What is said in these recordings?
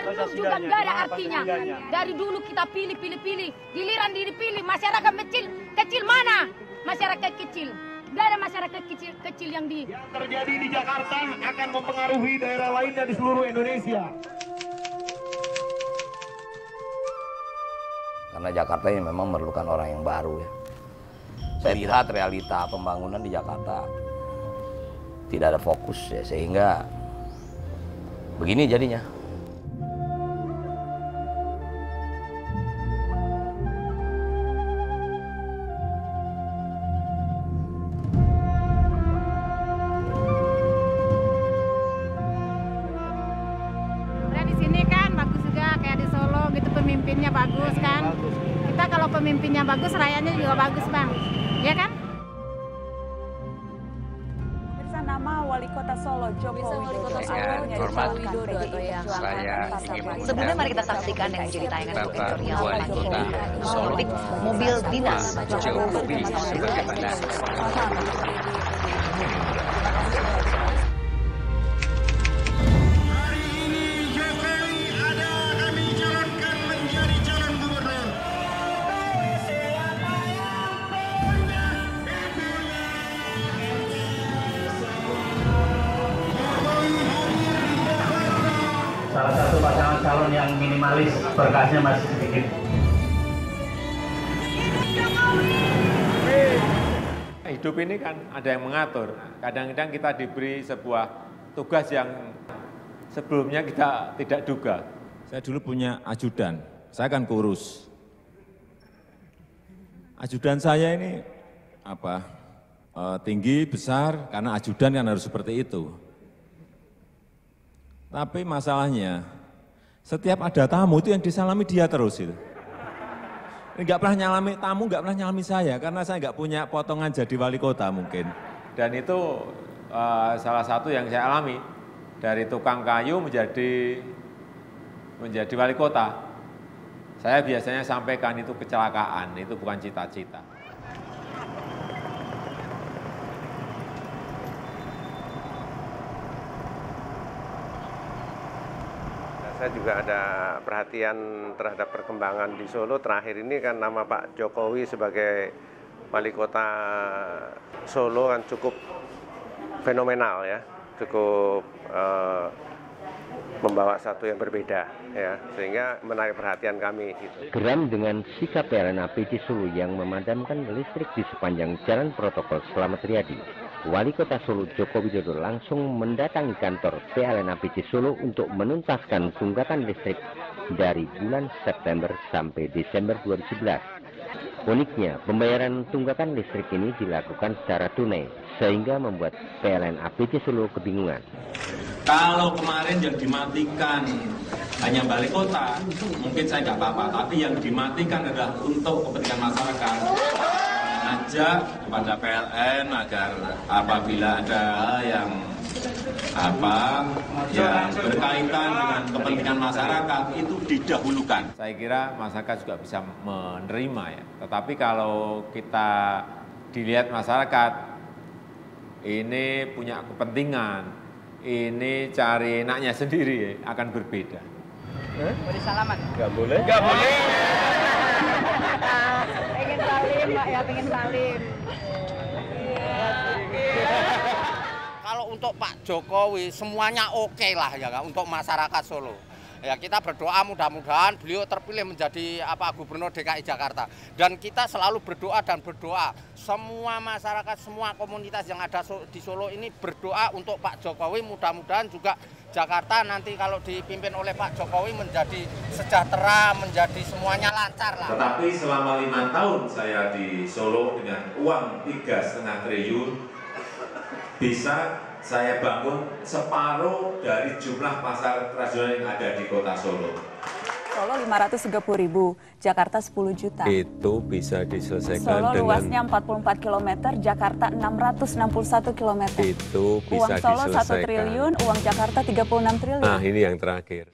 belum juga nggak ada artinya. Dari dulu kita pilih, giliran dipilih masyarakat kecil mana? Masyarakat kecil. Nggak ada masyarakat kecil yang terjadi di Jakarta akan mempengaruhi daerah lainnya di seluruh Indonesia. Karena Jakarta ini memang memerlukan orang yang baru ya. Saya lihat realita pembangunan di Jakarta tidak ada fokus ya, sehingga begini jadinya. Di sini kan bagus juga kayak di Solo gitu, pemimpinnya bagus kan. Kita kalau pemimpinnya bagus, rakyatnya juga bagus, Bang. Ya kan? Nama Wali Kota Solo Jokowi Widodo Sebelumnya mari kita saksikan yang menjadi tayangan editorial pagi ini. Solik mobil dinas Jokowi sebagai bandar. Salah satu pasangan calon yang minimalis, berkasnya masih sedikit. Hidup ini kan ada yang mengatur. Kadang-kadang kita diberi sebuah tugas yang sebelumnya kita tidak duga. Saya dulu punya ajudan, saya kan kurus. Ajudan saya ini tinggi, besar, karena ajudan kan harus seperti itu. Tapi masalahnya, setiap ada tamu itu yang disalami dia terus itu. Nggak pernah nyalami tamu, nggak pernah nyalami saya, karena saya nggak punya potongan jadi wali kota mungkin. Dan itu salah satu yang saya alami, dari tukang kayu menjadi wali kota. Saya biasanya sampaikan itu kecelakaan, itu bukan cita-cita. Saya juga ada perhatian terhadap perkembangan di Solo. Terakhir ini kan nama Pak Jokowi sebagai wali kota Solo kan cukup fenomenal ya, cukup membawa satu yang berbeda ya, sehingga menarik perhatian kami. Gitu. Geram dengan sikap PLN APC Solo yang memadamkan listrik di sepanjang jalan protokol Slamet Riyadi, Wali Kota Solo Joko Widodo langsung mendatangi kantor PLN APC Solo untuk menuntaskan tunggakan listrik dari bulan September sampai Desember 2011. Uniknya, pembayaran tunggakan listrik ini dilakukan secara tunai, sehingga membuat PLN APC Solo kebingungan. Kalau kemarin yang dimatikan hanya balik kota, mungkin saya nggak apa-apa, tapi yang dimatikan adalah untuk kepentingan masyarakat. Ajak kepada PLN agar apabila ada yang berkaitan dengan kepentingan masyarakat itu didahulukan. Saya kira masyarakat juga bisa menerima ya. Tetapi kalau kita dilihat masyarakat ini punya kepentingan, ini cari enaknya sendiri akan berbeda. Boleh salaman? Nggak boleh. Nggak boleh. Pengen salim, Pak ya, pengen salim. Kalau untuk Pak Jokowi semuanya oke lah ya kan, untuk masyarakat Solo. Ya kita berdoa mudah-mudahan beliau terpilih menjadi Gubernur DKI Jakarta. Dan kita selalu berdoa dan berdoa. Semua masyarakat, semua komunitas yang ada di Solo ini berdoa untuk Pak Jokowi. Mudah-mudahan juga Jakarta nanti kalau dipimpin oleh Pak Jokowi menjadi sejahtera, menjadi semuanya lancar lah. Tetapi selama 5 tahun saya di Solo dengan uang 3,5 triliun, bisa saya bangun separuh dari jumlah pasar tradisional yang ada di kota Solo. Solo 530.000, Jakarta 10 juta. Itu bisa diselesaikan Solo dengan... luasnya 44 km, Jakarta 661 km. Itu bisa uang Solo diselesaikan. 1 triliun, uang Jakarta 36 triliun. Nah, ini yang terakhir.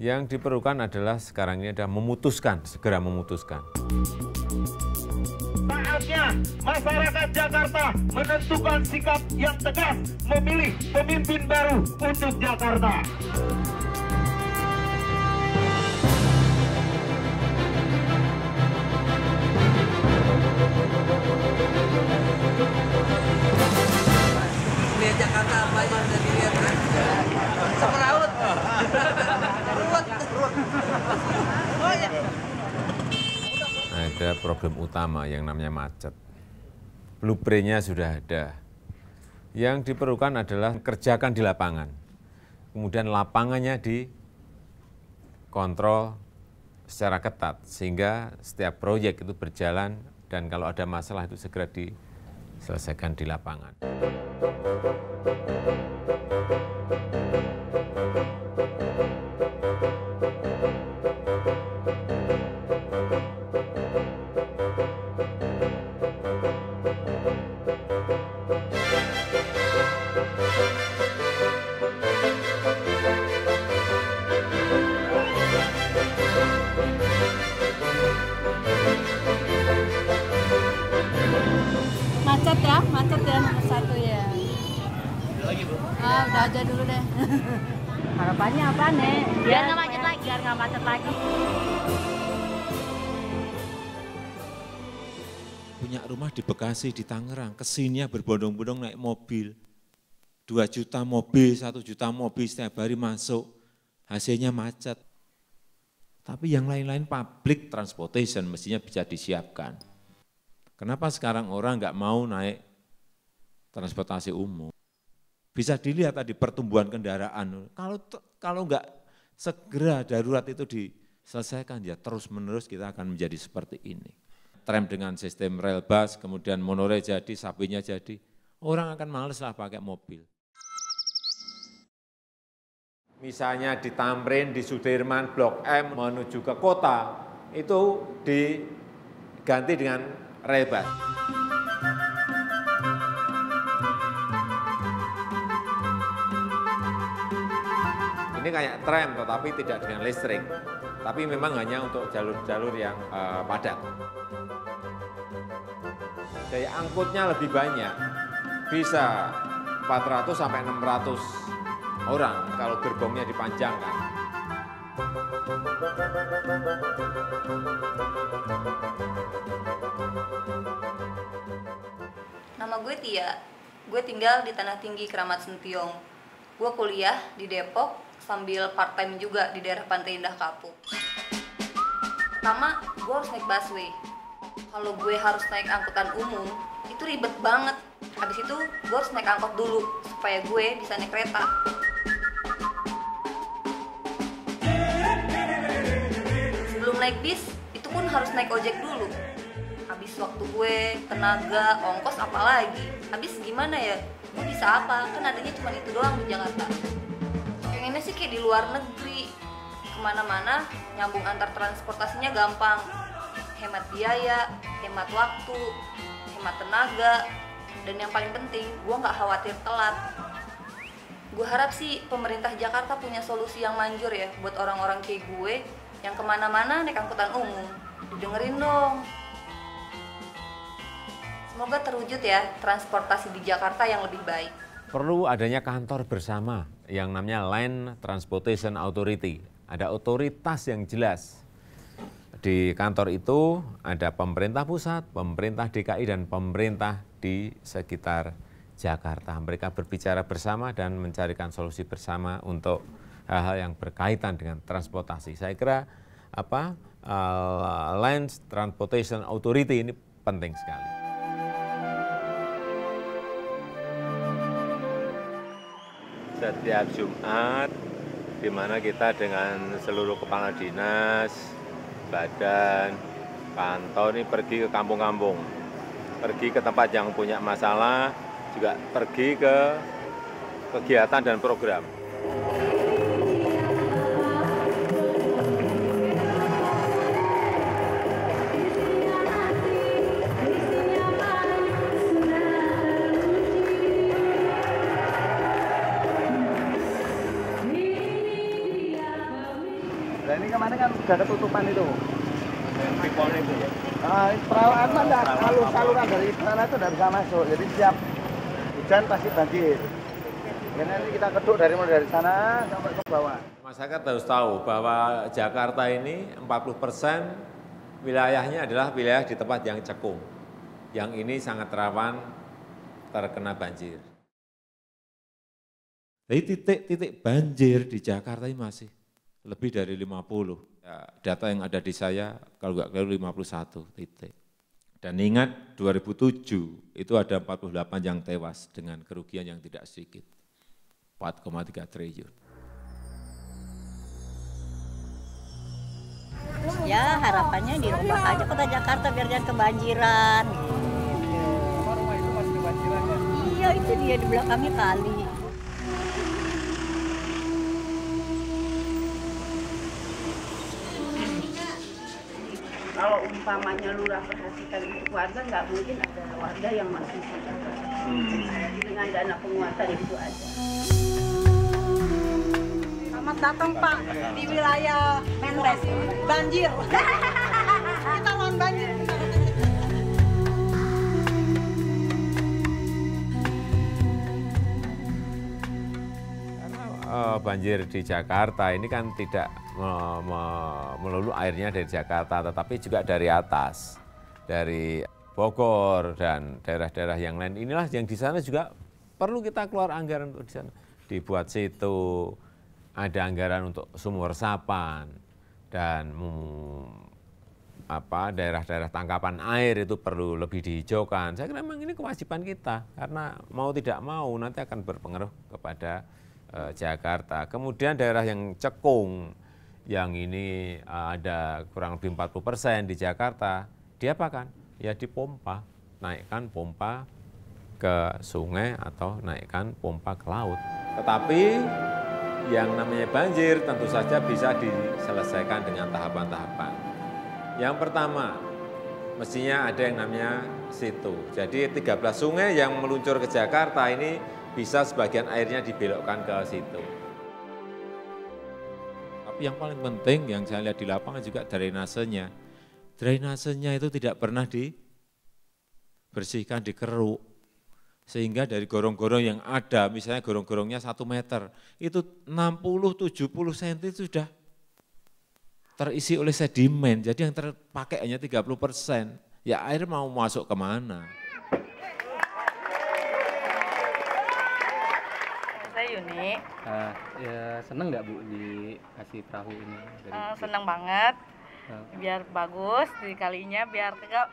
Yang diperlukan adalah sekarang ini adalah memutuskan, segera memutuskan. Saatnya masyarakat Jakarta menentukan sikap yang tegas, memilih pemimpin baru untuk Jakarta. Lihat Jakarta apa aja udah dilihat kan? Semeraut. Oh ya. Ada problem utama yang namanya macet. Blueprint-nya sudah ada. Yang diperlukan adalah kerjakan di lapangan. Kemudian lapangannya dikontrol secara ketat sehingga setiap proyek itu berjalan dan kalau ada masalah itu segera diselesaikan di lapangan. Macet ya nomor 1 ya. Udah lagi, Bu? Udah aja dulu deh. Harapannya apa, Nek? Biar nggak macet lagi. Biar nggak macet lagi. Punya rumah di Bekasi, di Tangerang, kesininya berbondong-bondong naik mobil. 2 juta mobil, 1 juta mobil setiap hari masuk, hasilnya macet. Tapi yang lain-lain public transportation mestinya bisa disiapkan. Kenapa sekarang orang nggak mau naik transportasi umum? Bisa dilihat tadi pertumbuhan kendaraan. Kalau nggak segera darurat itu diselesaikan, ya terus-menerus kita akan menjadi seperti ini. Tram dengan sistem rel bus, kemudian monorail jadi, sapinya jadi, orang akan males lah pakai mobil. Misalnya di Tamrin, di Sudirman, Blok M menuju ke kota, itu diganti dengan rel bus. Ini kayak tram tetapi tidak dengan listrik, tapi memang hanya untuk jalur-jalur yang padat. Daya angkutnya lebih banyak, bisa 400 sampai 600 orang kalau gerbongnya dipanjangkan. Nama gue Tia, gue tinggal di Tanah Tinggi, Keramat Sentiong. Gue kuliah di Depok sambil part-time juga di daerah Pantai Indah Kapuk. Pertama, gue harus naik busway. Kalau gue harus naik angkutan umum, itu ribet banget. Habis itu, gue harus naik angkot dulu, supaya gue bisa naik kereta. Sebelum naik bis, itu pun harus naik ojek dulu. Habis waktu gue, tenaga, ongkos apalagi. Habis gimana ya? Gue bisa apa? Kan adanya cuma itu doang di Jakarta. Pengennya sih kayak di luar negeri. Kemana-mana, nyambung antar transportasinya gampang. Hemat biaya, hemat waktu, hemat tenaga, dan yang paling penting, gue nggak khawatir telat. Gue harap sih pemerintah Jakarta punya solusi yang manjur ya buat orang-orang kayak gue yang kemana-mana naik angkutan umum. Didengerin dong. Semoga terwujud ya transportasi di Jakarta yang lebih baik. Perlu adanya kantor bersama yang namanya Land Transportation Authority. Ada otoritas yang jelas. Di kantor itu ada pemerintah pusat, pemerintah DKI, dan pemerintah di sekitar Jakarta. Mereka berbicara bersama dan mencarikan solusi bersama untuk hal-hal yang berkaitan dengan transportasi. Saya kira Land Transportation Authority ini penting sekali. Setiap Jumat, di mana kita dengan seluruh kepala dinas, badan, pantau ini pergi ke kampung-kampung, pergi ke tempat yang punya masalah, juga pergi ke kegiatan dan program. kemarin kan udah ketutupan itu. Pipolnya itu ya? Perawakan enggak, saluran dari sana itu tidak bisa masuk, jadi setiap hujan pasti banjir. Jadi nanti kita keduk dari sana sampai ke bawah. Masyarakat harus tahu bahwa Jakarta ini 40% wilayahnya adalah wilayah di tempat yang cekung. Yang ini sangat rawan terkena banjir. Jadi titik-titik banjir di Jakarta ini masih lebih dari 50. Ya, data yang ada di saya kalau nggak keliru 51 titik. Dan ingat 2007 itu ada 48 yang tewas dengan kerugian yang tidak sedikit. 4,3 triliun. Ya harapannya dirubah aja kota Jakarta biar jangan kebanjiran. Rumah itu masih kebanjiran ya? Iya itu dia di belakangnya kali. Kalau umpamanya lurah perhatikan untuk warga, nggak mungkin ada warga yang masih dengan dana penguatan itu ada. Selamat datang Pak di wilayah Menres, banjir. Kita lawan banjir. Banjir di Jakarta ini kan tidak melulu airnya dari Jakarta, tetapi juga dari atas, dari Bogor dan daerah-daerah yang lain. Inilah yang di sana juga perlu kita keluar anggaran untuk di sana. Dibuat situ, ada anggaran untuk sumur resapan dan daerah-daerah tangkapan air itu perlu lebih dihijaukan. Saya kira memang ini kewajiban kita karena mau tidak mau nanti akan berpengaruh kepada Jakarta. Kemudian daerah yang cekung, yang ini ada kurang lebih 40% di Jakarta, diapakan? Ya dipompa, naikkan pompa ke sungai atau naikkan pompa ke laut. Tetapi yang namanya banjir tentu saja bisa diselesaikan dengan tahapan-tahapan. Yang pertama, mestinya ada yang namanya situ. Jadi 13 sungai yang meluncur ke Jakarta ini bisa sebagian airnya dibelokkan ke situ. Tapi yang paling penting yang saya lihat di lapangan juga drainasenya. Drainasenya itu tidak pernah dibersihkan, dikeruk. Sehingga dari gorong-gorong yang ada, misalnya gorong-gorongnya 1 meter, itu 60-70 cm itu sudah terisi oleh sedimen. Jadi yang terpakai hanya 30%. Ya air mau masuk kemana? Yuni. Ya, seneng nggak Bu dikasih perahu ini? Seneng banget. Biar bagus di kalinya, biar kagak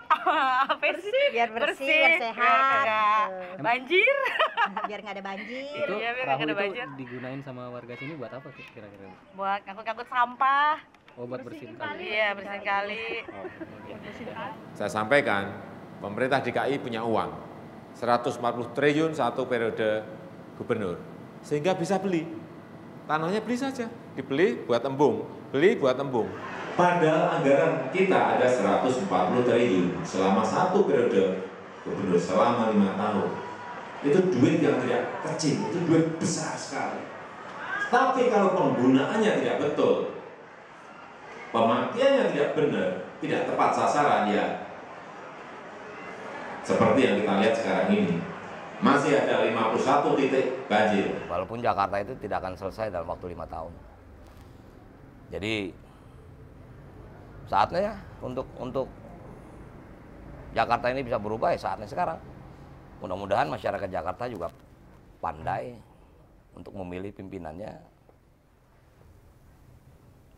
biar bersih, biar sehat, banjir. Biar nggak ada banjir. Itu biar perahu ada itu banjir. digunain sama warga sini buat apa kira-kira? Buat ngangkut-ngangkut sampah. Oh, buat bersihin kali. Iya, bersihin kali. Saya sampaikan, pemerintah DKI punya uang 140 triliun satu periode gubernur. Sehingga bisa beli. Tanahnya beli saja, dibeli buat embung, beli buat embung. Padahal anggaran kita ada 140 triliun selama satu periode gubernur selama 5 tahun. Itu duit yang tidak kecil, itu duit besar sekali. Tapi kalau penggunaannya tidak betul, pemakaiannya tidak benar, tidak tepat sasaran, ya seperti yang kita lihat sekarang ini. Masih ada 51 titik banjir. Walaupun Jakarta itu tidak akan selesai dalam waktu 5 tahun. Jadi saatnya ya untuk Jakarta ini bisa berubah ya saatnya sekarang. Mudah-mudahan masyarakat Jakarta juga pandai untuk memilih pimpinannya.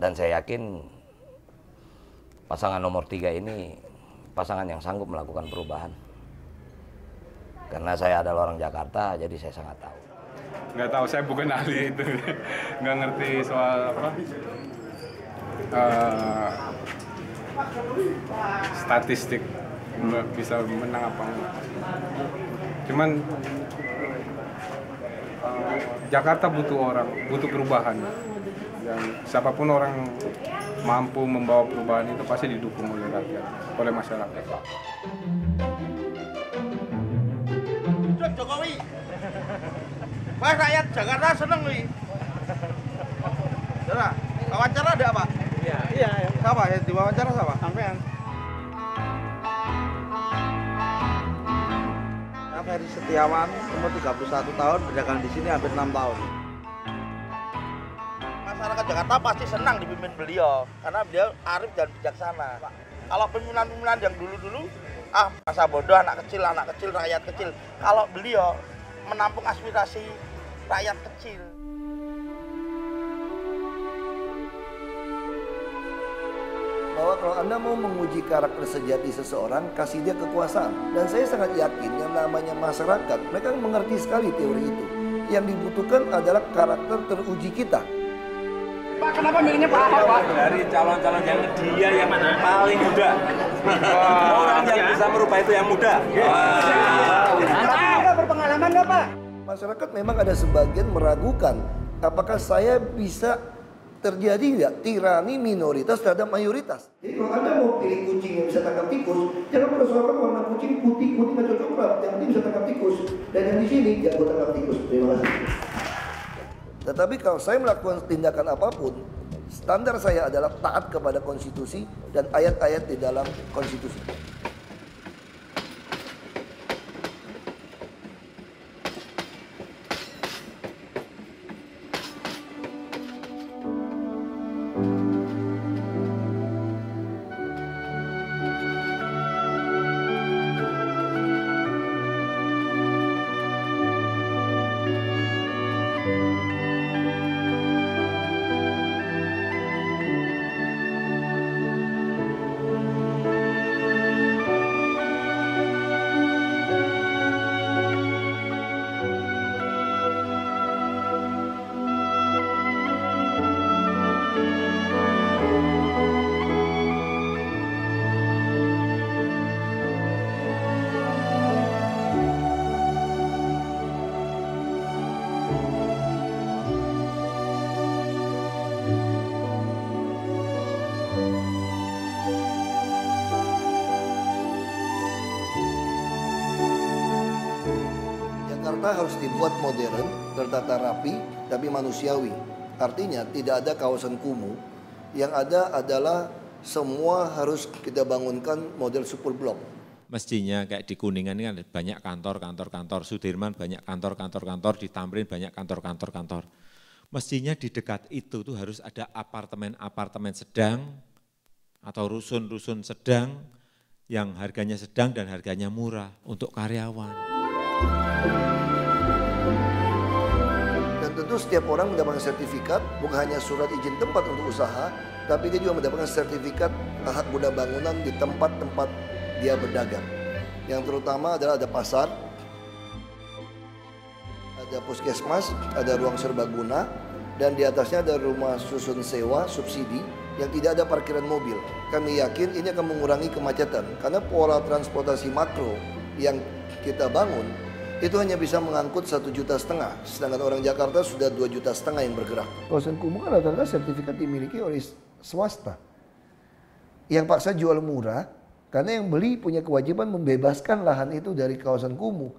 Dan saya yakin pasangan nomor 3 ini pasangan yang sanggup melakukan perubahan. Karena saya adalah orang Jakarta, jadi saya sangat tahu. Nggak tahu, saya bukan ahli itu. Nggak ngerti soal statistik, nggak bisa menang apa enggak. Cuman Jakarta butuh orang, butuh perubahan. Dan siapapun orang mampu membawa perubahan itu pasti didukung oleh rakyat, oleh masyarakat. Jokowi. Wah, rakyat Jakarta seneng nih. Wawancara ada apa? Iya, siapa ya diwawancara siapa? Sampean. Ferry Setiawan, umur 31 tahun, berdagang di sini hampir 6 tahun. Masyarakat Jakarta pasti senang dipimpin beliau, karena beliau arif dan bijaksana. Kalau pimpinan-pimpinan yang dulu-dulu, masa bodoh, anak kecil, rakyat kecil. Kalau beliau menampung aspirasi rakyat kecil. Bahwa kalau Anda mau menguji karakter sejati seseorang, kasih dia kekuasaan. Dan saya sangat yakin yang namanya masyarakat, mereka mengerti sekali teori itu. Yang dibutuhkan adalah karakter teruji kita. Pak, kenapa milihnya Pak Ahok, Pak? Dari calon-calon yang dia yang paling muda. Orang yang bisa merubah itu yang muda. Pak, berpengalaman nggak, Pak? Masyarakat memang ada sebagian meragukan apakah saya bisa terjadi nggak tirani minoritas terhadap mayoritas. Jadi kalau Anda mau pilih kucing yang bisa tangkap tikus, jangan persoalkan warna kucing putih, kuning atau coklat. Yang penting bisa tangkap tikus. Dan yang di sini jago tangkap tikus. Terima kasih. Tetapi kalau saya melakukan tindakan apapun, standar saya adalah taat kepada konstitusi dan ayat-ayat di dalam konstitusi. Jakarta harus dibuat modern, tertata rapi, tapi manusiawi. Artinya tidak ada kawasan kumuh, yang ada adalah semua harus kita bangunkan model super blok. Mestinya kayak di Kuningan ini kan banyak kantor, Sudirman banyak kantor, di Tamrin banyak kantor. Mestinya di dekat itu tuh harus ada apartemen sedang atau rusun sedang yang harganya sedang dan harganya murah untuk karyawan. Dan tentu setiap orang mendapatkan sertifikat, bukan hanya surat izin tempat untuk usaha, tapi dia juga mendapatkan sertifikat hak guna bangunan di tempat-tempat dia berdagang. Yang terutama adalah ada pasar, ada puskesmas, ada ruang serbaguna, dan di atasnya ada rumah susun sewa subsidi yang tidak ada parkiran mobil. Kami yakin ini akan mengurangi kemacetan, karena pola transportasi makro yang kita bangun itu hanya bisa mengangkut 1,5 juta, sedangkan orang Jakarta sudah 2,5 juta yang bergerak. Kawasan kumuh kan rata-rata sertifikat dimiliki oleh swasta yang paksa jual murah, karena yang beli punya kewajiban membebaskan lahan itu dari kawasan kumuh.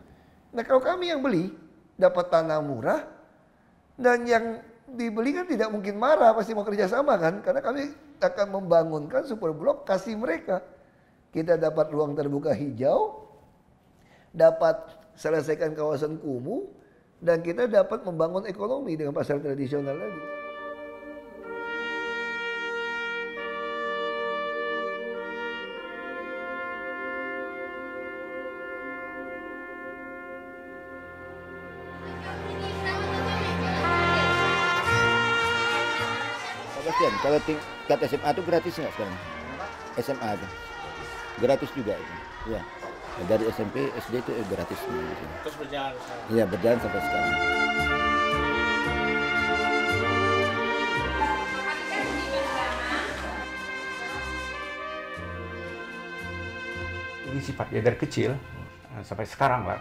Nah kalau kami yang beli dapat tanah murah, dan yang dibeli kan tidak mungkin marah, pasti mau kerjasama kan, karena kami akan membangunkan super blok, kasih mereka. Kita dapat ruang terbuka hijau, dapat selesaikan kawasan kumuh, dan kita dapat membangun ekonomi dengan pasar tradisional lagi. Kalau tingkat SMA itu gratis nggak sekarang? SMA itu gratis juga, ya. Dari SMP, SD itu gratis. Terus berjalan sekarang? Iya, berjalan sampai sekarang. Ini sifatnya dari kecil sampai sekarang lah,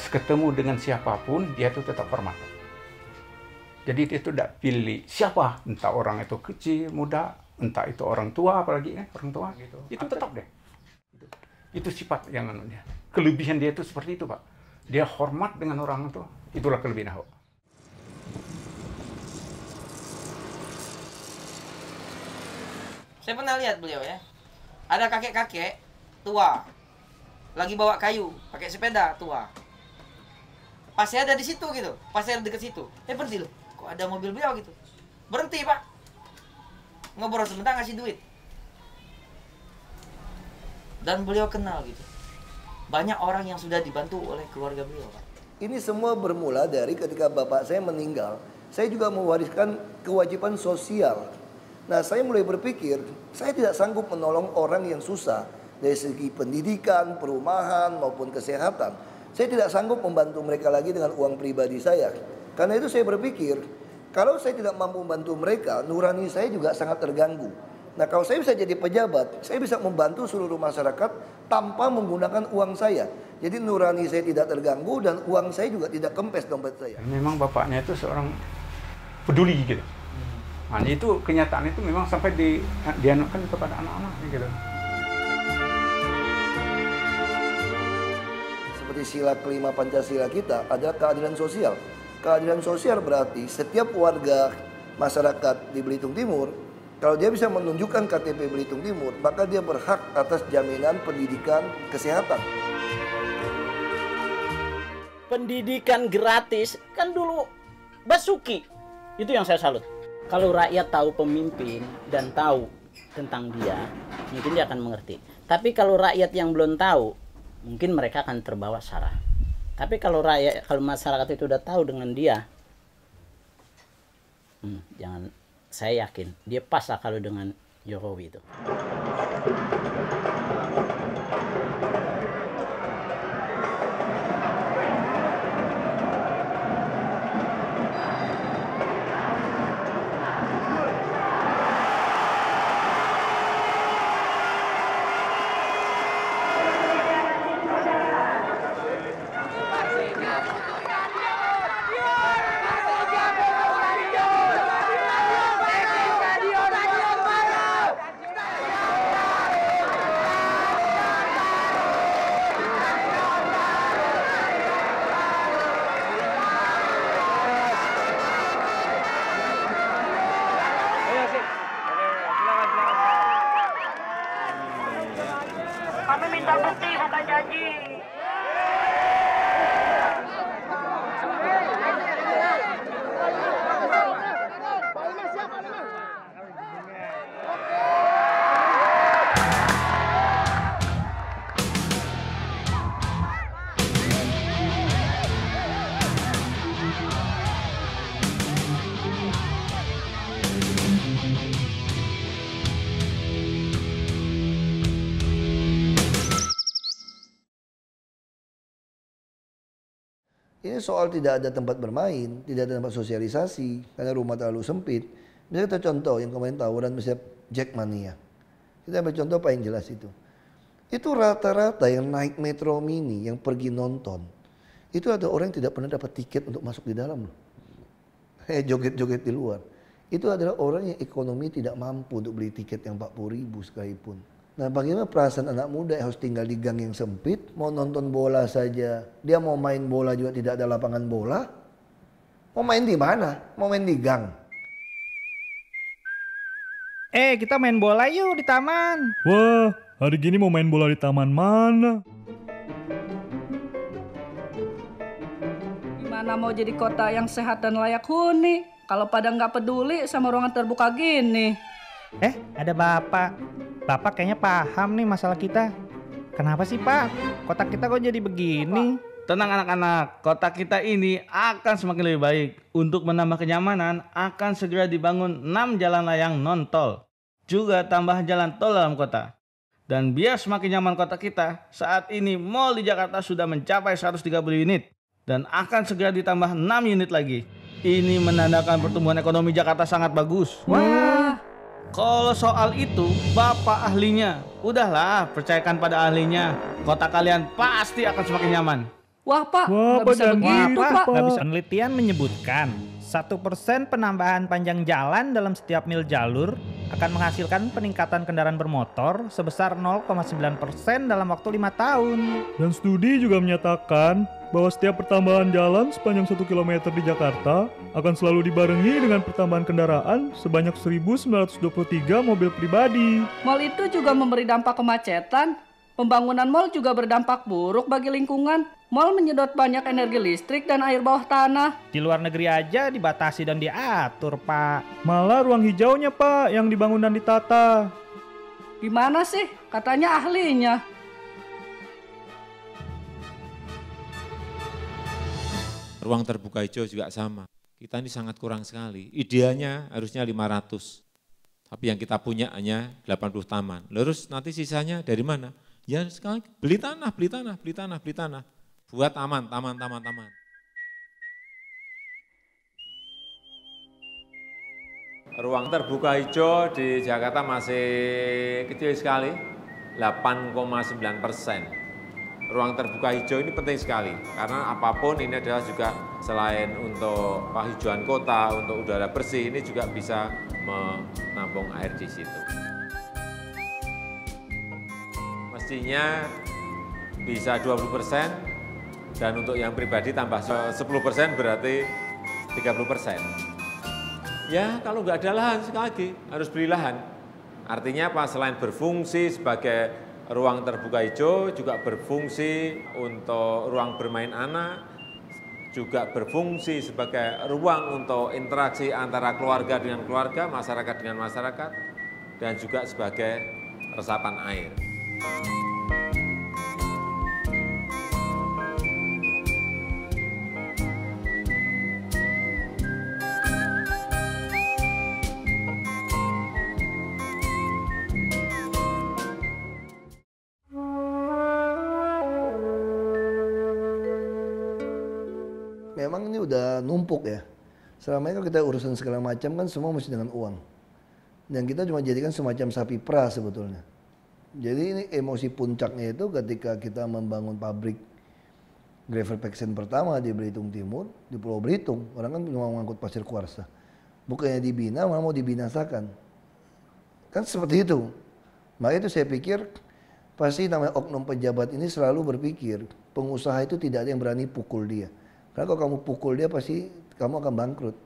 ketemu dengan siapapun dia itu tetap hormat. Jadi dia itu tidak pilih siapa, entah orang itu kecil, muda, entah itu orang tua, apalagi orang tua gitu. Itu tetap deh. Itu sifat yang dia. Kelebihan dia itu seperti itu, Pak. Dia hormat dengan orang itu. Itulah kelebihan Ahok. Saya pernah lihat beliau ya. Ada kakek-kakek tua lagi bawa kayu, pakai sepeda tua. Pas saya ada di situ gitu, pas saya dekat situ, berhenti loh. Kok ada mobil beliau gitu? Berhenti Pak. Ngobrol sebentar ngasih duit. Dan beliau kenal gitu. Banyak orang yang sudah dibantu oleh keluarga beliau Pak. Ini semua bermula dari ketika bapak saya meninggal. Saya juga mewariskan kewajiban sosial. Nah, saya mulai berpikir, saya tidak sanggup menolong orang yang susah dari segi pendidikan, perumahan, maupun kesehatan. Saya tidak sanggup membantu mereka lagi dengan uang pribadi saya. Karena itu saya berpikir, kalau saya tidak mampu membantu mereka, nurani saya juga sangat terganggu. Nah, kalau saya bisa jadi pejabat, saya bisa membantu seluruh masyarakat tanpa menggunakan uang saya. Jadi nurani saya tidak terganggu dan uang saya juga tidak kempes dompet saya. Memang bapaknya itu seorang peduli gitu. Nah, itu kenyataan itu memang sampai dianukkan kepada anak-anaknya gitu. Seperti sila kelima Pancasila kita adalah keadilan sosial. Keadilan sosial berarti setiap warga masyarakat di Belitung Timur, kalau dia bisa menunjukkan KTP Belitung Timur, maka dia berhak atas jaminan pendidikan kesehatan. Pendidikan gratis kan dulu Basuki. Itu yang saya salut. Kalau rakyat tahu pemimpin dan tahu tentang dia, mungkin dia akan mengerti. Tapi kalau rakyat yang belum tahu, mungkin mereka akan terbawa sarah. Tapi kalau masyarakat itu udah tahu dengan dia, saya yakin dia pas lah kalau dengan Jokowi itu. Kami minta bukti bukan janji. Ini soal tidak ada tempat bermain, tidak ada tempat sosialisasi, karena rumah terlalu sempit. Misalnya kita contoh yang kemarin tawuran misalnya Jackmania. Kita ambil contoh paling jelas itu. Itu rata-rata yang naik Metro Mini, yang pergi nonton, itu ada orang yang tidak pernah dapat tiket untuk masuk di dalam. Joget-joget di luar. Itu adalah orang yang ekonomi tidak mampu untuk beli tiket yang 40.000 sekalipun. Nah, bagaimana perasaan anak muda yang harus tinggal di gang yang sempit, mau nonton bola saja, dia mau main bola juga tidak ada lapangan bola, mau main di mana? Mau main di gang. Kita main bola yuk di taman. Wah, hari gini mau main bola di taman mana? Gimana mau jadi kota yang sehat dan layak huni kalau pada nggak peduli sama ruangan terbuka gini? Ada bapak. Bapak kayaknya paham nih masalah kita. Kenapa sih Pak? Kota kita kok jadi begini? Tenang anak-anak, kota kita ini akan semakin lebih baik. Untuk menambah kenyamanan, akan segera dibangun 6 jalan layang non-tol. Juga tambah jalan tol dalam kota. Dan biar semakin nyaman kota kita, saat ini mal di Jakarta sudah mencapai 130 unit. Dan akan segera ditambah 6 unit lagi. Ini menandakan pertumbuhan ekonomi Jakarta sangat bagus. Wah. Kalau soal itu, Bapak ahlinya. Udahlah, percayakan pada ahlinya. Kota kalian pasti akan semakin nyaman. Wah Pak, nggak bisa begitu Pak. Nggak bisa. Penelitian menyebutkan 1% penambahan panjang jalan dalam setiap mil jalur akan menghasilkan peningkatan kendaraan bermotor sebesar 0,9% dalam waktu 5 tahun. Dan studi juga menyatakan bahwa setiap pertambahan jalan sepanjang 1 km di Jakarta akan selalu dibarengi dengan pertambahan kendaraan sebanyak 1.923 mobil pribadi. Mal itu juga memberi dampak kemacetan. Pembangunan mal juga berdampak buruk bagi lingkungan. Mal menyedot banyak energi listrik dan air bawah tanah. Di luar negeri aja dibatasi dan diatur, Pak. Malah ruang hijaunya, Pak, yang dibangun dan ditata. Gimana sih? Katanya ahlinya. Ruang terbuka hijau juga sama. Kita ini sangat kurang sekali. Idealnya harusnya 500. Tapi yang kita punya hanya 80 taman. Terus nanti sisanya dari mana? Ya sekali beli tanah. Buat taman. Ruang terbuka hijau di Jakarta masih kecil sekali, 8,9%. Ruang terbuka hijau ini penting sekali, karena apapun ini adalah juga selain untuk penghijauan kota, untuk udara bersih, ini juga bisa menampung air di situ. Mestinya bisa 20%, dan untuk yang pribadi tambah 10% berarti 30%. Ya kalau nggak ada lahan, sekali lagi harus beli lahan. Artinya apa? Selain berfungsi sebagai ruang terbuka hijau, juga berfungsi untuk ruang bermain anak, juga berfungsi sebagai ruang untuk interaksi antara keluarga dengan keluarga, masyarakat dengan masyarakat, dan juga sebagai resapan air. Memang ini udah numpuk ya. Selama ini kalau kita urusan segala macam kan semua mesti dengan uang. Dan kita cuma jadikan semacam sapi perah sebetulnya. Jadi ini emosi puncaknya itu ketika kita membangun pabrik gravel peksen pertama di Belitung Timur, di Pulau Belitung. Orang kan cuma mengangkut pasir kuarsa. Bukannya dibina, malah mau dibinasakan. Kan seperti itu. Maka itu saya pikir pasti namanya oknum pejabat ini selalu berpikir pengusaha itu tidak ada yang berani pukul dia. Karena kalau kamu pukul dia pasti kamu akan bangkrut.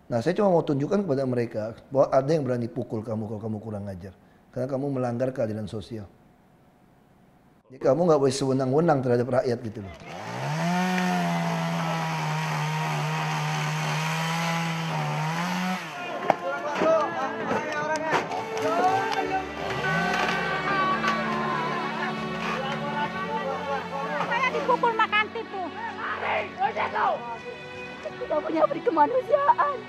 Nah saya cuma mau tunjukkan kepada mereka bahwa ada yang berani pukul kamu kalau kamu kurang ajar. Karena kamu melanggar keadilan sosial. Jadi kamu nggak boleh sewenang-wenang terhadap rakyat gitu loh. Dipukul makan tipu. Kita punya beri kemanusiaan.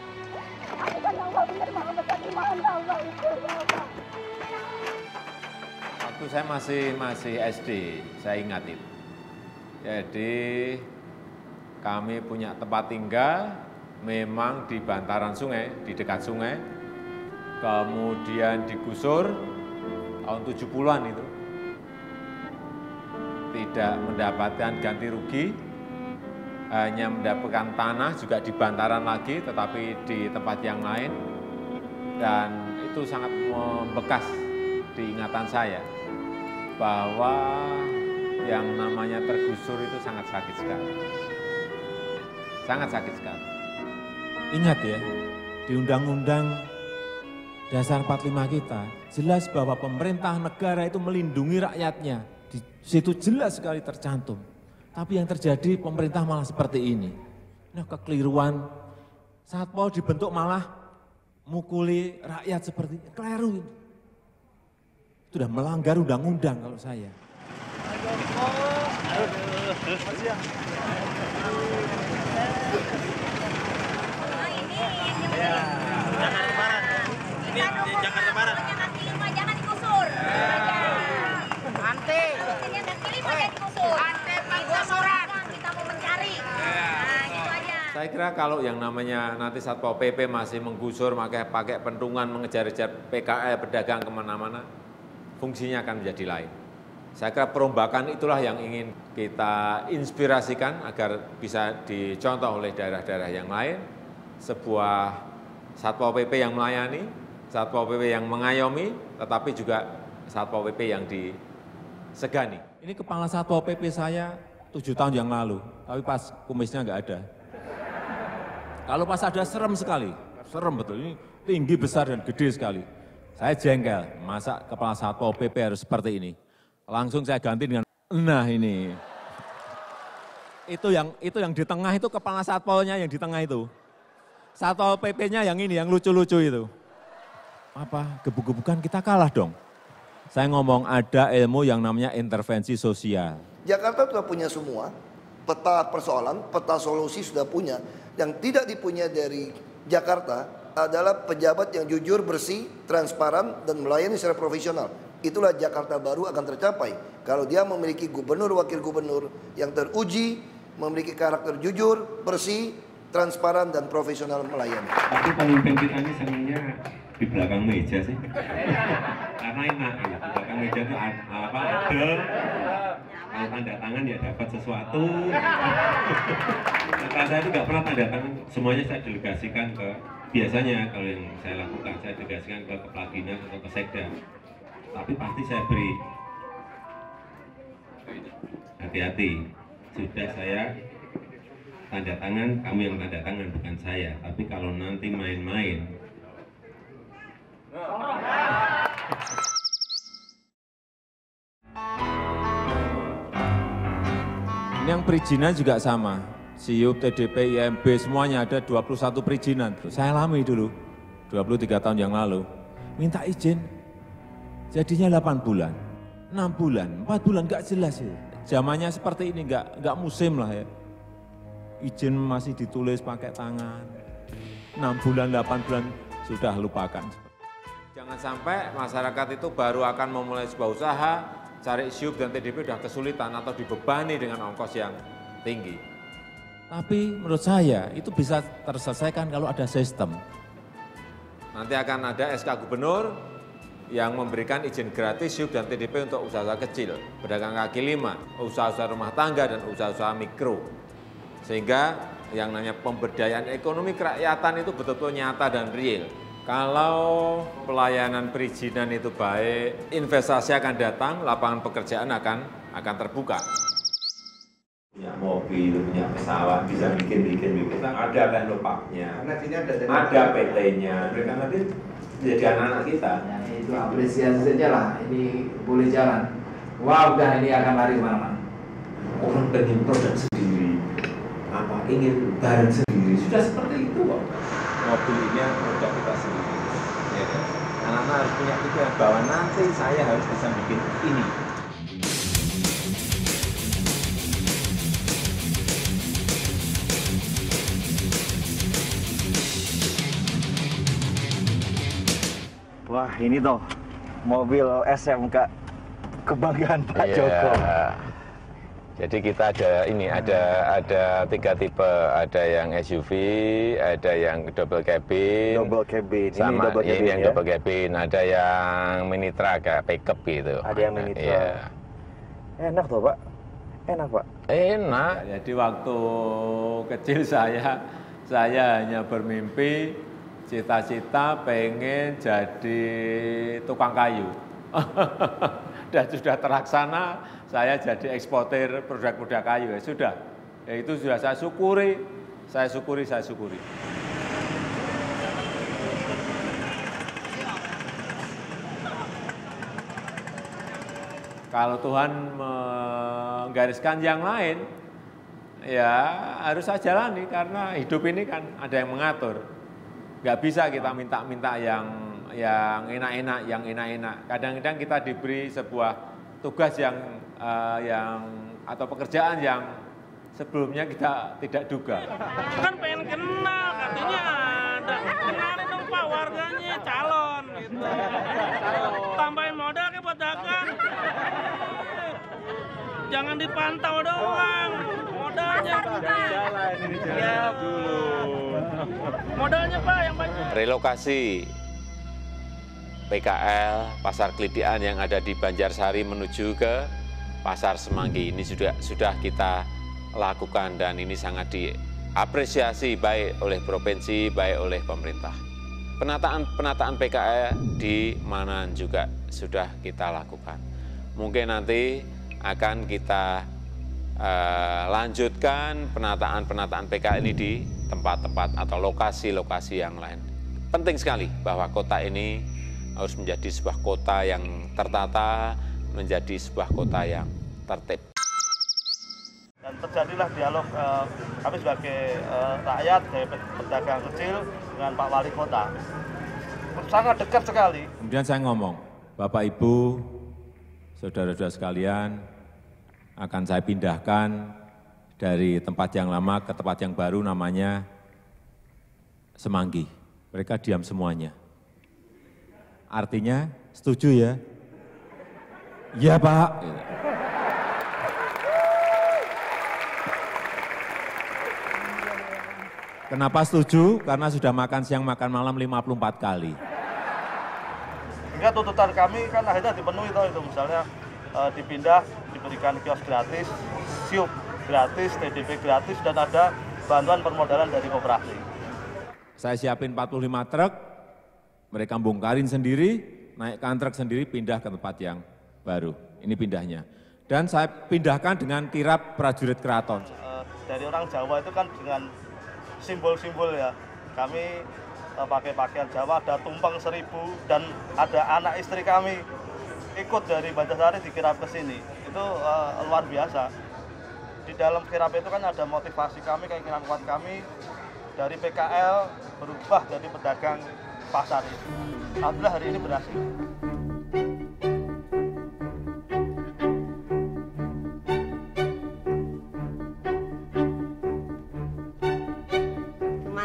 Aku kan Allah benar mau bagaimana Allah itu. Waktu saya masih SD, saya ingat itu. Jadi kami punya tempat tinggal memang di bantaran sungai, di dekat sungai. Kemudian digusur tahun 70-an itu. Tidak mendapatkan ganti rugi, hanya mendapatkan tanah juga di bantaran lagi, tetapi di tempat yang lain. Dan itu sangat membekas di ingatan saya, bahwa yang namanya tergusur itu sangat sakit sekali. Sangat sakit sekali. Ingat ya, di Undang-Undang Dasar 45 kita, jelas bahwa pemerintah negara itu melindungi rakyatnya. Di situ jelas sekali tercantum. Tapi yang terjadi pemerintah malah seperti ini. Nah kekeliruan, Satpol dibentuk malah mukuli rakyat seperti ini. Keliru. Itu sudah melanggar undang-undang kalau saya. Ini Jakarta Barat. Jangan digusur. Ante. Ini dan pilih jangan digusur. Ante penggusuran. Kita mau mencari. Nah, gitu aja. Saya kira kalau yang namanya nanti Satpol PP masih menggusur, pakai pentungan mengejar-ejar PKL pedagang kemana-mana, fungsinya akan menjadi lain. Saya kira perombakan itulah yang ingin kita inspirasikan agar bisa dicontoh oleh daerah-daerah yang lain. Sebuah Satpol PP yang melayani, Satpol PP yang mengayomi, tetapi juga Satpol PP yang disegani. Ini kepala Satpol PP saya 7 tahun yang lalu, tapi pas kumisnya nggak ada. Kalau pas ada serem sekali, serem betul, ini tinggi, besar, dan gede sekali. Saya jengkel, masa kepala Satpol PP harus seperti ini. Langsung saya ganti dengan, nah ini. Itu yang di tengah itu kepala Satpolnya yang di tengah itu. Satpol PP-nya yang ini, yang lucu-lucu itu. Apa, gebuk-gebukan kita kalah dong. Saya ngomong ada ilmu yang namanya intervensi sosial. Jakarta sudah punya semua, peta persoalan, peta solusi sudah punya. Yang tidak dipunya dari Jakarta adalah pejabat yang jujur, bersih, transparan, dan melayani secara profesional. Itulah Jakarta baru akan tercapai. Kalau dia memiliki gubernur, wakil gubernur yang teruji, memiliki karakter jujur, bersih, transparan, dan profesional melayani. Tapi pemimpin kita ini senangnya di belakang meja sih. Karena enak ya, di belakang meja itu ada, kalau tanda tangan ya dapat sesuatu. Kata saya itu nggak pernah tanda tangan, semuanya saya delegasikan ke, biasanya kalau yang saya lakukan, saya delegasikan ke kepala dinas atau ke sekda. Tapi pasti saya beri, hati-hati, sudah saya tanda tangan, kamu yang tanda tangan, bukan saya. Tapi kalau nanti main-main, ini yang perizinan juga sama. SIUP, TDP, IMB, semuanya ada 21 perizinan. Saya alami dulu, 23 tahun yang lalu. Minta izin, jadinya 8 bulan, 6 bulan, 4 bulan, nggak jelas ya. Zamannya seperti ini, nggak musim lah ya. Izin masih ditulis pakai tangan. 6 bulan, 8 bulan, sudah lupakan. Jangan sampai masyarakat itu baru akan memulai sebuah usaha, cari SIUP dan TDP sudah kesulitan atau dibebani dengan ongkos yang tinggi. Tapi menurut saya itu bisa terselesaikan kalau ada sistem. Nanti akan ada SK Gubernur yang memberikan izin gratis SIUP dan TDP untuk usaha-usaha kecil, pedagang kaki lima, usaha-usaha rumah tangga, dan usaha-usaha mikro. Sehingga yang namanya pemberdayaan ekonomi kerakyatan itu betul-betul nyata dan real. Kalau pelayanan perizinan itu baik, investasi akan datang, lapangan pekerjaan akan terbuka. Punya mobil, punya pesawat, bisa bikin. Ada teknopaknya, ada PT-nya, mereka nanti menjadi anak-anak kita. Ya, itu apresiasi saja lah, ini boleh jalan. Wah, udah ini akan lari kemana-mana. Orang pengen produk sendiri, apa ingin barang sendiri, sudah seperti itu kok. Mobil ini produk kita sendiri. Ya, kan? Anak-anak harus punya pikiran bahwa nanti saya harus bisa bikin ini. Wah, ini toh mobil SMK kebanggaan Pak Joko. Jadi kita ada 3 tipe, ada yang SUV, ada yang double cabin, sama double cabin, yang double cabin, ada yang mini truck kayak pickup gitu. Ada yang mini truck. Iya. Enak toh Pak? Enak Pak? Enak. Jadi waktu kecil saya hanya bermimpi cita-cita pengen jadi tukang kayu. Dan sudah terlaksana, saya jadi eksportir produk-produk kayu. Ya sudah, ya itu sudah saya syukuri. Kalau Tuhan menggariskan yang lain, ya harus saya jalani karena hidup ini kan ada yang mengatur. Nggak bisa kita minta-minta yang enak-enak. Kadang-kadang kita diberi sebuah tugas yang atau pekerjaan yang sebelumnya kita tidak duga. Kan pengen kenal, katanya ada. Kenalin dong Pak warganya, calon gitu. Tambahin modal ke buat dagang. Jangan dipantau doang. Modalnya siap dulu. Modalnya Pak yang banyak. Relokasi PKL Pasar Klidian yang ada di Banjarsari menuju ke Pasar Semanggi ini sudah kita lakukan dan ini sangat diapresiasi baik oleh provinsi, baik oleh pemerintah. Penataan PKL di Manan juga sudah kita lakukan. Mungkin nanti akan kita lanjutkan penataan PKL ini di tempat-tempat atau lokasi-lokasi yang lain. Penting sekali bahwa kota ini harus menjadi sebuah kota yang tertata, menjadi sebuah kota yang tertib. Dan terjadilah dialog kami sebagai rakyat, sebagai pedagang kecil dengan Pak Wali Kota. Sangat dekat sekali. Kemudian saya ngomong, Bapak Ibu, saudara-saudara sekalian, akan saya pindahkan dari tempat yang lama ke tempat yang baru namanya Semanggi. Mereka diam semuanya. Artinya, setuju ya? Iya Pak. Kenapa setuju? Karena sudah makan siang, makan malam 54 kali. Sehingga tuntutan kami kan akhirnya dipenuhi itu misalnya dipindah, diberikan kios gratis, siup gratis, TDP gratis, dan ada bantuan permodalan dari koperasi. Saya siapin 45 truk, mereka bongkarin sendiri, naikkan truk sendiri, pindah ke tempat yang baru. Ini pindahnya. Dan saya pindahkan dengan kirap prajurit keraton. Dari orang Jawa itu kan dengan simbol-simbol ya. Kami pakai pakaian Jawa, ada tumpeng 1000 dan ada anak istri kami ikut dari Banjarsari dikirap ke sini. Itu luar biasa. Di dalam kirap itu kan ada motivasi kami, keinginan kuat kami dari PKL berubah jadi pedagang pasar itu. Alhamdulillah hari ini berhasil.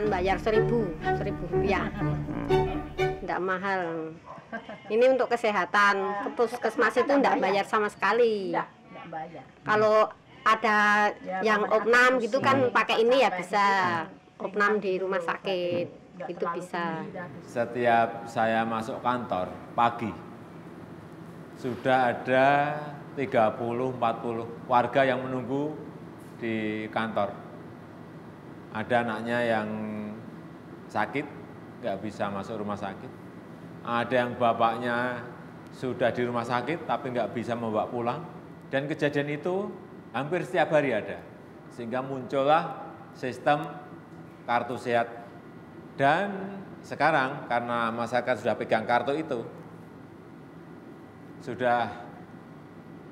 Bayar 1.000 rupiah, tidak mahal. Ini untuk kesehatan, ke puskesmas itu tidak bayar sama sekali. Kalau ada yang opnam gitu kan pakai ini ya bisa, opnam di rumah sakit itu bisa. Setiap saya masuk kantor pagi, sudah ada 30-40 warga yang menunggu di kantor. Ada anaknya yang sakit, nggak bisa masuk rumah sakit. Ada yang bapaknya sudah di rumah sakit, tapi nggak bisa membawa pulang. Dan kejadian itu hampir setiap hari ada. Sehingga muncullah sistem kartu sehat. Dan sekarang karena masyarakat sudah pegang kartu itu, sudah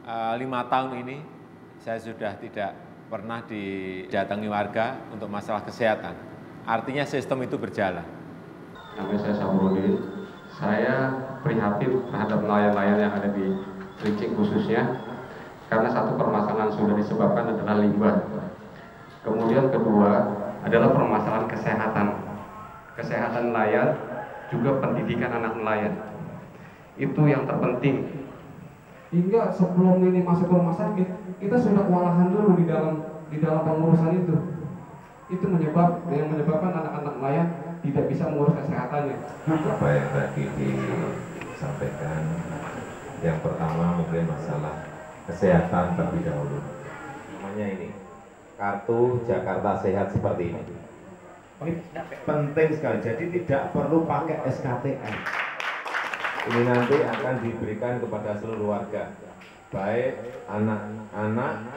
5 tahun ini, saya sudah tidak pernah didatangi warga untuk masalah kesehatan. Artinya sistem itu berjalan. Nama saya Samrudin, saya prihatin terhadap nelayan-nelayan yang ada di Kerincing khususnya, karena satu permasalahan sudah disebabkan adalah limbah. Kemudian kedua adalah permasalahan kesehatan. Kesehatan nelayan, juga pendidikan anak nelayan. Itu yang terpenting. Hingga sebelum ini masuk ke rumah sakit, kita sudah kewalahan dulu di dalam pengurusan itu. Itu menyebabkan anak-anak nelayan tidak bisa mengurus kesehatannya. Apa yang tadi disampaikan, yang pertama mungkin masalah kesehatan terlebih dahulu. Namanya ini, kartu Jakarta Sehat seperti ini. Ini penting sekali, jadi tidak perlu pakai SKTN. Ini nanti akan diberikan kepada seluruh warga, baik anak-anak,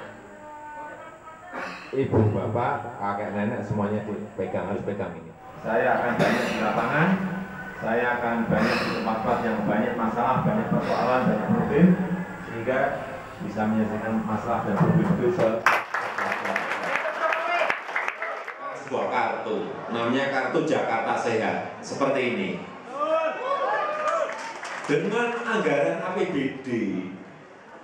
ibu, bapak, kakek, nenek, semuanya dipegang, harus pegang ini. Saya akan banyak di lapangan, saya akan banyak di tempat-tempat yang banyak masalah, banyak persoalan, banyak problem, sehingga bisa menyelesaikan masalah dan problem itu sebuah kartu, namanya kartu Jakarta Sehat, seperti ini. Dengan anggaran APBD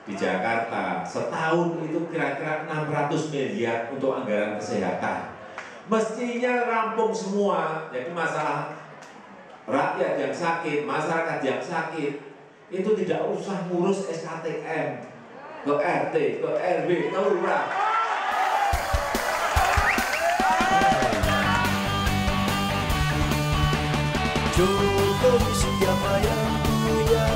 di Jakarta setahun itu kira-kira 600 miliar untuk anggaran kesehatan. Mestinya rampung semua. Jadi masalah rakyat yang sakit, masyarakat yang sakit itu tidak usah ngurus SKTM ke RT, ke RW, ke lurah. Jokowi siapa yang punya,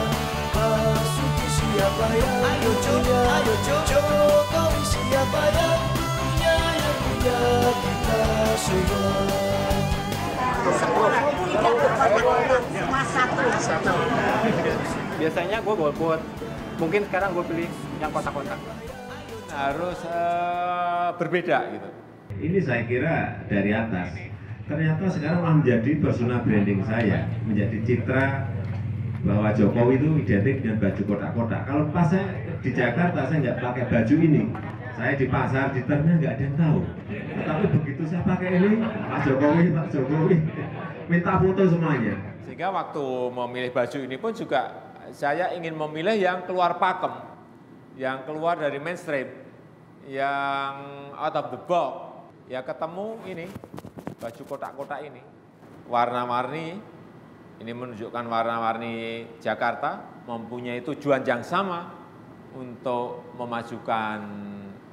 Basuki siapa yang punya, Jokowi siapa yang punya kita semua. 10 tidak berkotak-kotak, cuma satu. Biasanya gue golput, mungkin sekarang gue pilih yang kotak-kotak. harus berbeda gitu. Ini saya kira dari atas. Ternyata sekarang malah menjadi persona branding saya, menjadi citra bahwa Jokowi itu identik dengan baju kotak-kotak. Kalau pas saya di Jakarta saya nggak pakai baju ini, saya di pasar di terminal nggak ada yang tahu. Tetapi begitu saya pakai ini, Pak Jokowi, minta foto semuanya. Sehingga waktu memilih baju ini pun juga saya ingin memilih yang keluar pakem, yang keluar dari mainstream, yang out of the box. Ya ketemu ini, baju kotak-kotak ini, warna-warni, ini menunjukkan warna-warni Jakarta, mempunyai tujuan yang sama untuk memajukan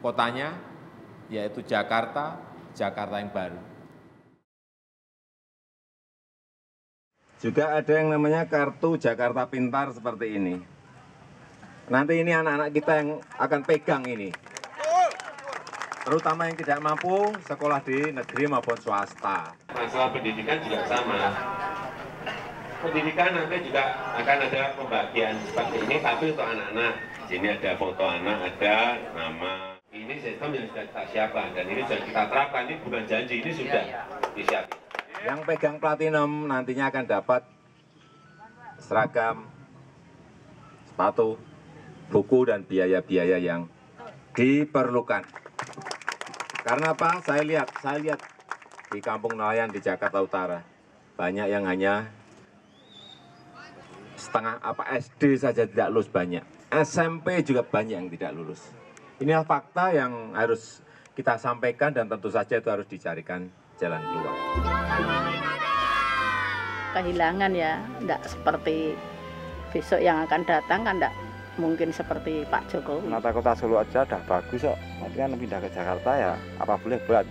kotanya, yaitu Jakarta, Jakarta yang baru. Juga ada yang namanya kartu Jakarta Pintar seperti ini. Nanti ini anak-anak kita yang akan pegang ini. Terutama yang tidak mampu sekolah di negeri maupun swasta. Masalah pendidikan juga sama. Pendidikan nanti juga akan ada pembagian seperti ini, tapi untuk anak-anak. Sini ada foto anak, ada nama. Ini sistem yang sudah kita siapkan, dan ini sudah kita terapkan. Ini bukan janji, ini sudah disiapkan. Yang pegang platinum nantinya akan dapat seragam, sepatu, buku, dan biaya-biaya yang diperlukan. Karena apa? Saya lihat di kampung nelayan di Jakarta Utara banyak yang hanya setengah SD saja tidak lulus banyak. SMP juga banyak yang tidak lulus. Inilah fakta yang harus kita sampaikan dan tentu saja itu harus dicarikan jalan keluar. Kehilangan ya, tidak seperti besok yang akan datang kan tidak mungkin seperti Pak Jokowi. Menata kota Solo aja udah bagus kok. Nanti kan pindah ke Jakarta ya apa boleh buat.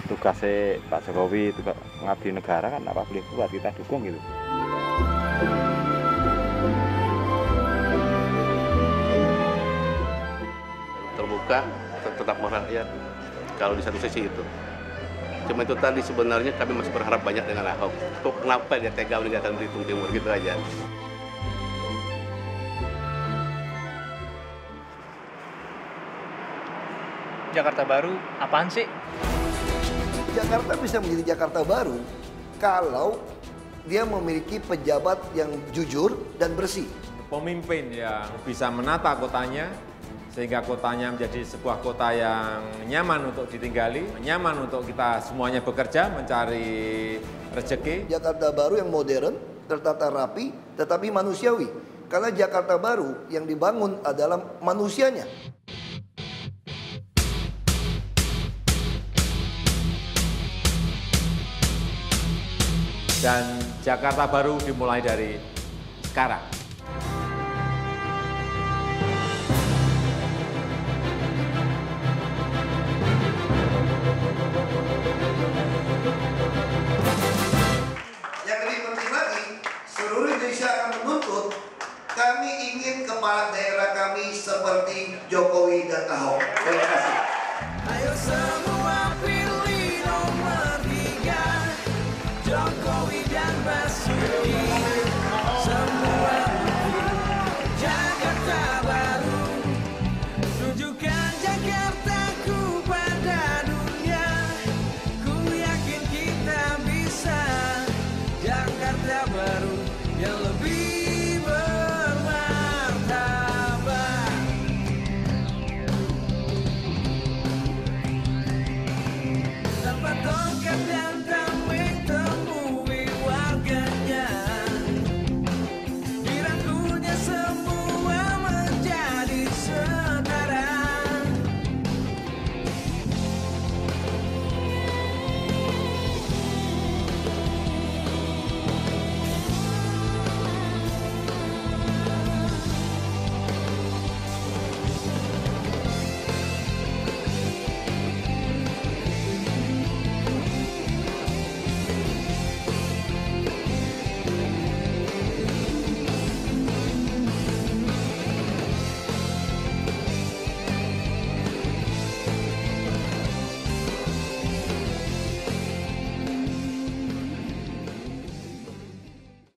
Tugasnya Pak Jokowi itu mengabdi negara kan apa boleh buat, kita dukung gitu. Terbuka, tetap merakyat. Kalau di satu sisi itu. Cuma itu tadi sebenarnya kami masih berharap banyak dengan Ahok. Kok kenapa dia tega meninggalkan Belitung Timur gitu aja. Jakarta Baru apaan sih? Jakarta bisa menjadi Jakarta Baru kalau dia memiliki pejabat yang jujur dan bersih. Pemimpin yang bisa menata kotanya, sehingga kotanya menjadi sebuah kota yang nyaman untuk ditinggali, nyaman untuk kita semuanya bekerja, mencari rezeki. Jakarta Baru yang modern, tertata rapi, tetapi manusiawi. Karena Jakarta Baru yang dibangun adalah manusianya. Dan Jakarta Baru dimulai dari sekarang. Yang lebih penting lagi, seluruh Indonesia akan menuntut kami ingin kepala daerah kami seperti Jokowi dan Ahok. Terima kasih.